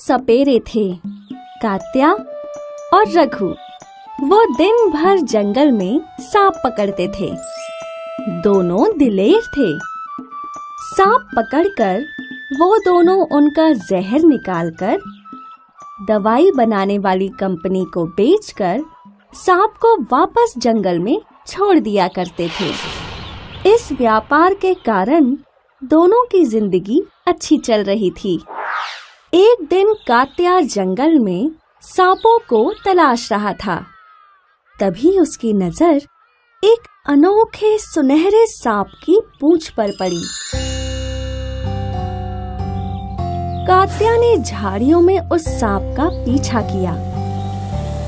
सपेरे थे, कात्या और रघु। वो दिन भर जंगल में सांप पकड़ते थे। दोनों दिलेर थे। सांप पकड़कर वो दोनों उनका जहर निकालकर दवाई बनाने वाली कंपनी को बेचकर सांप को वापस जंगल में छोड़ दिया करते थे। इस व्यापार के कारण दोनों की जिंदगी अच्छी चल रही थी। एक दिन कात्या जंगल में सांपों को तलाश रहा था। तभी उसकी नजर एक अनोखे सुनहरे सांप की पूंछ पर पड़ी। कात्या ने झाड़ियों में उस सांप का पीछा किया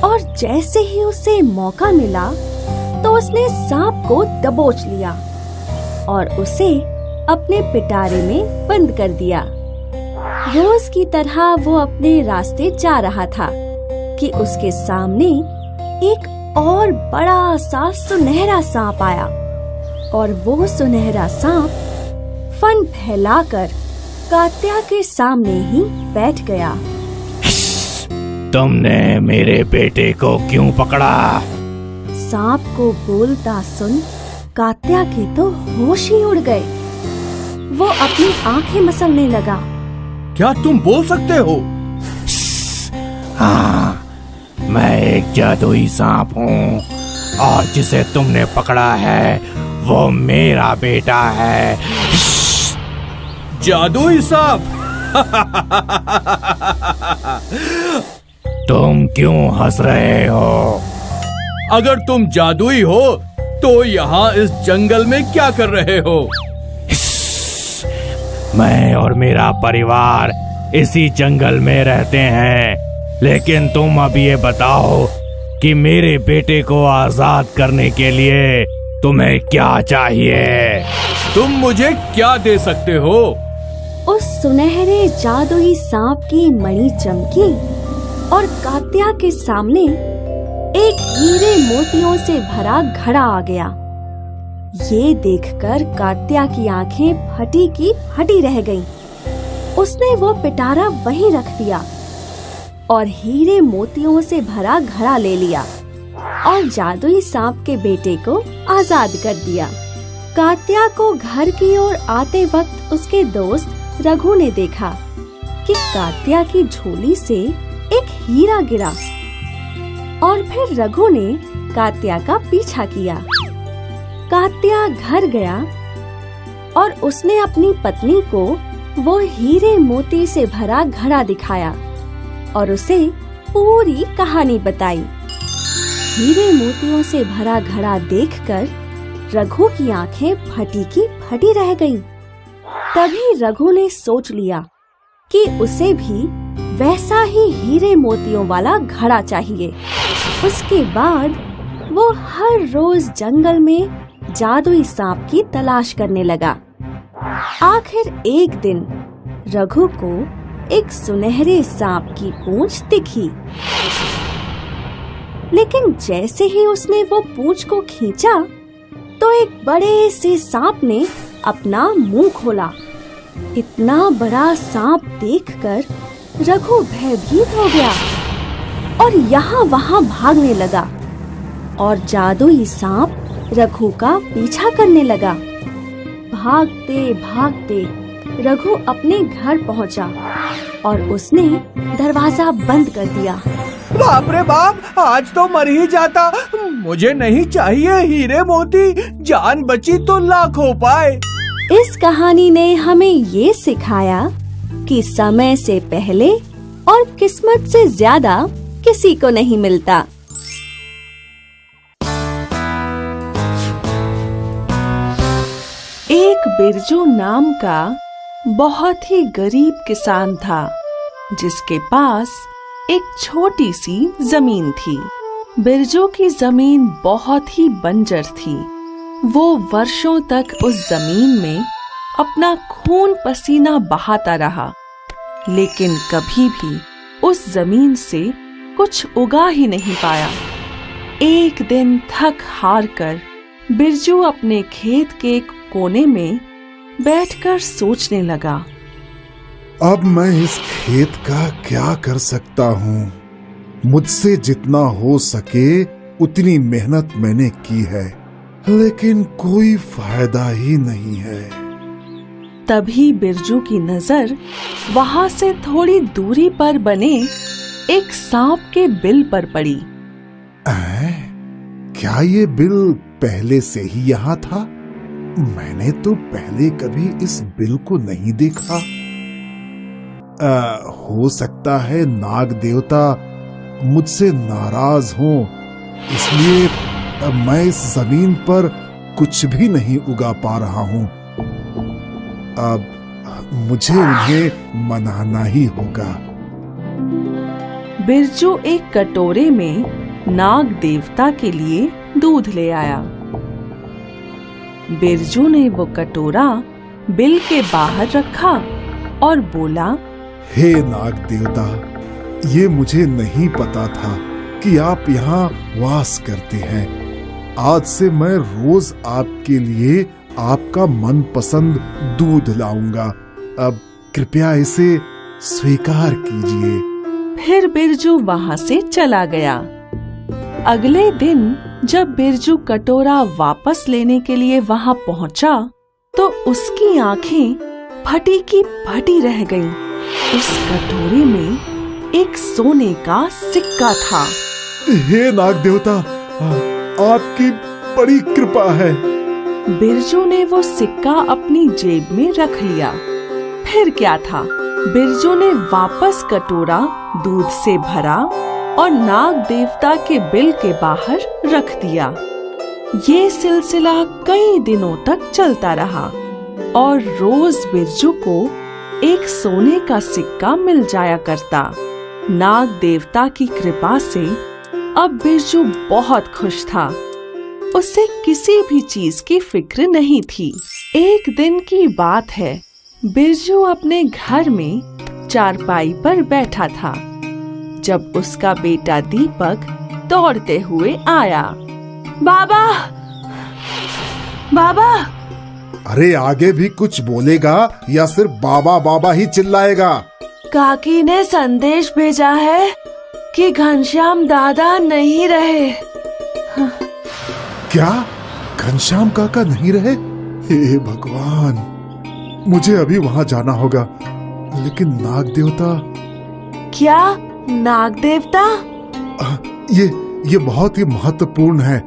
और जैसे ही उसे मौका मिला तो उसने सांप को दबोच लिया और उसे अपने पिटारे में बंद कर दिया। रोज की तरह वो अपने रास्ते जा रहा था कि उसके सामने एक और बड़ा सा सुनहरा सांप आया और वो सुनहरा सांप फन फैलाकर कात्या के सामने ही बैठ गया। तुमने मेरे बेटे को क्यों पकड़ा? सांप को बोलता सुन कात्या के तो होश ही उड़ गए। वो अपनी आंखें मसलने लगा। क्या तुम बोल सकते हो? हाँ, मैं एक जादुई सांप हूँ और जिसे तुमने पकड़ा है वो मेरा बेटा है। जादुई सांप? तुम क्यों हंस रहे हो? अगर तुम जादुई हो तो यहाँ इस जंगल में क्या कर रहे हो? मैं और मेरा परिवार इसी जंगल में रहते हैं, लेकिन तुम अब ये बताओ कि मेरे बेटे को आजाद करने के लिए तुम्हें क्या चाहिए? तुम मुझे क्या दे सकते हो? उस सुनहरे जादुई सांप की मणि चमकी और कात्या के सामने एक हीरे मोतियों से भरा घड़ा आ गया। ये देखकर कात्या की आंखें फटी की फटी रह गईं। उसने वो पिटारा वहीं रख दिया और हीरे मोतियों से भरा घड़ा ले लिया और जादुई सांप के बेटे को आजाद कर दिया। कात्या को घर की ओर आते वक्त उसके दोस्त रघु ने देखा कि कात्या की झोली से एक हीरा गिरा और फिर रघु ने कात्या का पीछा किया। कात्या घर गया और उसने अपनी पत्नी को वो हीरे मोती से भरा घड़ा दिखाया और उसे पूरी कहानी बताई। हीरे मोतियों से भरा घड़ा देखकर रघु की आंखें फटी की फटी रह गईं। तभी रघु ने सोच लिया कि उसे भी वैसा ही हीरे मोतियों वाला घड़ा चाहिए। उसके बाद वो हर रोज जंगल में जादुई सांप की तलाश करने लगा। आखिर एक दिन रघु को एक सुनहरे सांप की पूंछ दिखी, लेकिन जैसे ही उसने वो पूंछ को खींचा तो एक बड़े से सांप ने अपना मुंह खोला। इतना बड़ा सांप देखकर रघु भयभीत हो गया और यहाँ वहाँ भागने लगा और जादुई सांप रघु का पीछा करने लगा। भागते भागते रघु अपने घर पहुँचा और उसने दरवाजा बंद कर दिया। बाप रे बाप, आज तो मर ही जाता। मुझे नहीं चाहिए हीरे मोती, जान बची तो लाखों पाए। इस कहानी ने हमें ये सिखाया कि समय से पहले और किस्मत से ज्यादा किसी को नहीं मिलता। एक बिरजू नाम का बहुत ही गरीब किसान था, जिसके पास एक छोटी सी जमीन थी। बिरजू की जमीन बहुत ही बंजर थी। वो वर्षों तक उस जमीन में अपना खून पसीना बहाता रहा, लेकिन कभी भी उस जमीन से कुछ उगा ही नहीं पाया। एक दिन थक हार कर बिरजू अपने खेत के एक कोने में बैठकर सोचने लगा। अब मैं इस खेत का क्या कर सकता हूँ? मुझसे जितना हो सके उतनी मेहनत मैंने की है, लेकिन कोई फायदा ही नहीं है। तभी बिरजू की नजर वहां से थोड़ी दूरी पर बने एक सांप के बिल पर पड़ी। क्या ये बिल पहले से ही यहाँ था? मैंने तो पहले कभी इस बिल को नहीं देखा। हो सकता है नाग देवता मुझसे नाराज हों, इसलिए मैं इस जमीन पर कुछ भी नहीं उगा पा रहा हूँ। अब मुझे उन्हें मनाना ही होगा। बिरजू एक कटोरे में नाग देवता के लिए दूध ले आया। बिरजू ने वो कटोरा बिल के बाहर रखा और बोला, हे नाग देवता, ये मुझे नहीं पता था कि आप यहाँ वास करते हैं। आज से मैं रोज आपके लिए आपका मनपसंद दूध लाऊंगा। अब कृपया इसे स्वीकार कीजिए। फिर बिरजू वहां से चला गया। अगले दिन जब बिरजू कटोरा वापस लेने के लिए वहां पहुंचा, तो उसकी आंखें फटी की फटी रह गईं। उस कटोरे में एक सोने का सिक्का था। हे नाग देवता, आपकी बड़ी कृपा है। बिरजू ने वो सिक्का अपनी जेब में रख लिया। फिर क्या था, बिरजू ने वापस कटोरा दूध से भरा और नाग देवता के बिल के बाहर रख दिया। ये सिलसिला कई दिनों तक चलता रहा और रोज बिरजू को एक सोने का सिक्का मिल जाया करता। नाग देवता की कृपा से अब बिरजू बहुत खुश था। उसे किसी भी चीज की फिक्र नहीं थी। एक दिन की बात है, बिरजू अपने घर में चारपाई पर बैठा था जब उसका बेटा दीपक दौड़ते हुए आया। बाबा, बाबा! अरे आगे भी कुछ बोलेगा या सिर्फ बाबा बाबा ही चिल्लाएगा? काकी ने संदेश भेजा है कि घनश्याम दादा नहीं रहे। क्या घनश्याम काका नहीं रहे? हे भगवान, मुझे अभी वहाँ जाना होगा। लेकिन नाग देवता? क्या नाग देवता? ये बहुत ही महत्वपूर्ण है।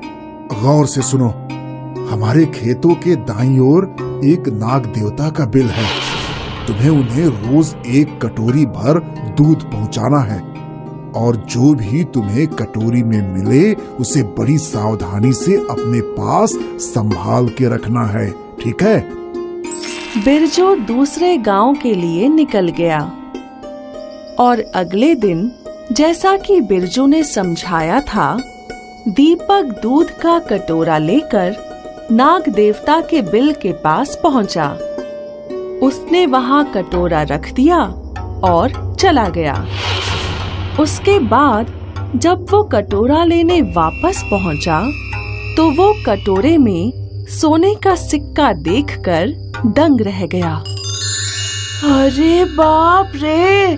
गौर से सुनो। हमारे खेतों के दाईं ओर एक नाग देवता का बिल है। तुम्हें उन्हें रोज एक कटोरी भर दूध पहुंचाना है और जो भी तुम्हें कटोरी में मिले उसे बड़ी सावधानी से अपने पास संभाल के रखना है, ठीक है? बिरजू दूसरे गांव के लिए निकल गया और अगले दिन जैसा कि बिरजू ने समझाया था, दीपक दूध का कटोरा लेकर नाग देवता के बिल के पास पहुंचा। उसने वहां कटोरा रख दिया और चला गया। उसके बाद जब वो कटोरा लेने वापस पहुंचा, तो वो कटोरे में सोने का सिक्का देखकर दंग रह गया। अरे बाप रे,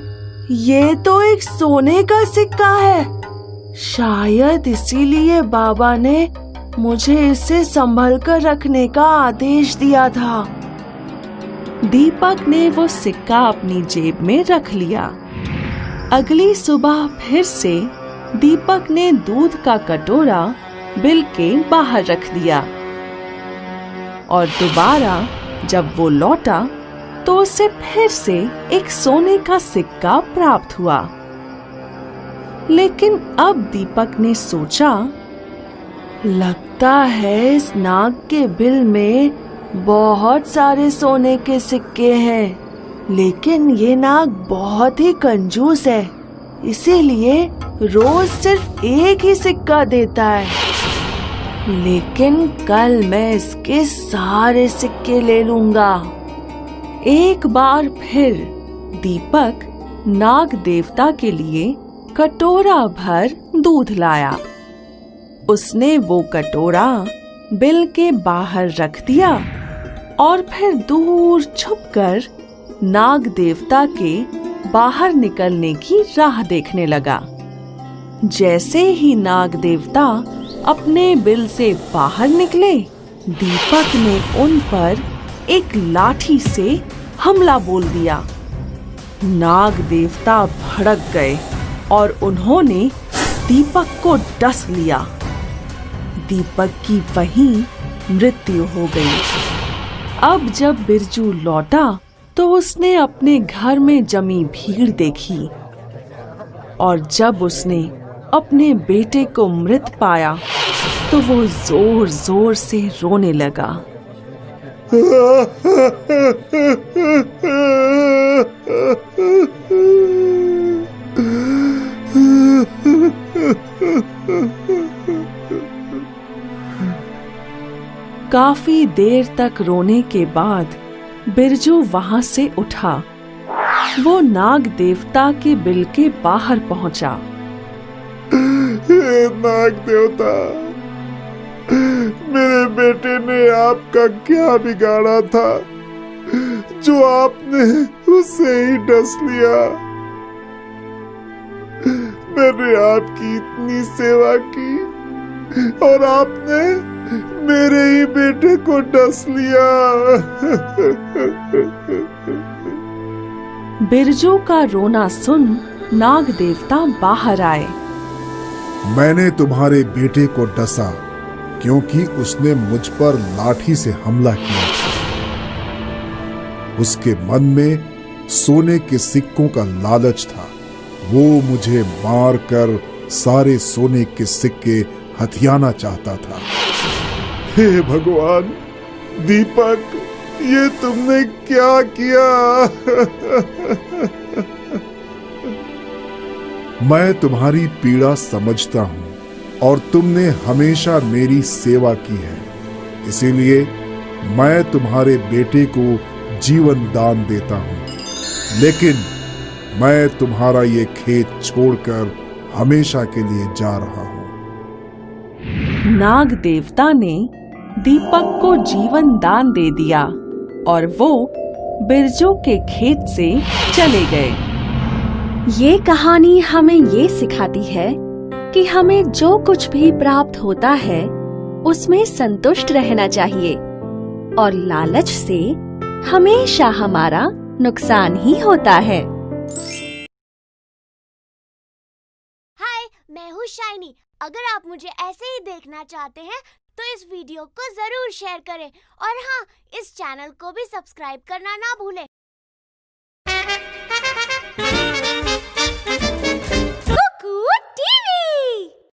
ये तो एक सोने का सिक्का है। शायद इसीलिए बाबा ने मुझे इसे संभल कर रखने का आदेश दिया था। दीपक ने वो सिक्का अपनी जेब में रख लिया। अगली सुबह फिर से दीपक ने दूध का कटोरा बिल के बाहर रख दिया और दोबारा जब वो लौटा तो उसे फिर से एक सोने का सिक्का प्राप्त हुआ। लेकिन अब दीपक ने सोचा, लगता है इस नाग के बिल में बहुत सारे सोने के सिक्के हैं, लेकिन ये नाग बहुत ही कंजूस है, इसीलिए रोज सिर्फ एक ही सिक्का देता है। लेकिन कल मैं इसके सारे सिक्के ले लूंगा। एक बार फिर दीपक नाग देवता के लिए कटोरा भर दूध लाया। उसने वो कटोरा बिल के बाहर रख दिया और फिर दूर छुपकर नाग देवता के बाहर निकलने की राह देखने लगा। जैसे ही नाग देवता अपने बिल से बाहर निकले, दीपक ने उन पर एक लाठी से हमला बोल दिया। नाग देवता भड़क गए और उन्होंने दीपक को डस लिया। दीपक की वहीं मृत्यु हो गई। अब जब बिरजू लौटा तो उसने अपने घर में जमी भीड़ देखी और जब उसने अपने बेटे को मृत पाया तो वो जोर जोर से रोने लगा। काफी देर तक रोने के बाद बिरजू वहां से उठा। वो नाग देवता के बिल के बाहर पहुंचा। हे नाग देवता, मेरे बेटे ने आपका क्या बिगाड़ा था जो आपने उसे ही डस लिया। मैंने आपकी इतनी सेवा की और आपने मेरे ही बेटे को डस लिया। बिरजू का रोना सुन नाग देवता बाहर आए। मैंने तुम्हारे बेटे को डसा क्योंकि उसने मुझ पर लाठी से हमला किया। उसके मन में सोने के सिक्कों का लालच था। वो मुझे मारकर सारे सोने के सिक्के हथियाना चाहता था। हे भगवान, दीपक, ये तुमने क्या किया? मैं तुम्हारी पीड़ा समझता हूँ और तुमने हमेशा मेरी सेवा की है, इसीलिए मैं तुम्हारे बेटे को जीवन दान देता हूँ। लेकिन मैं तुम्हारा ये खेत छोड़कर हमेशा के लिए जा रहा हूँ। नाग देवता ने दीपक को जीवन दान दे दिया और वो बिरजू के खेत से चले गए। ये कहानी हमें ये सिखाती है कि हमें जो कुछ भी प्राप्त होता है उसमें संतुष्ट रहना चाहिए और लालच से हमेशा हमारा नुकसान ही होता है। हाय, मैं हूँ शाइनी। अगर आप मुझे ऐसे ही देखना चाहते हैं तो इस वीडियो को जरूर शेयर करें और हाँ, इस चैनल को भी सब्सक्राइब करना ना भूलें।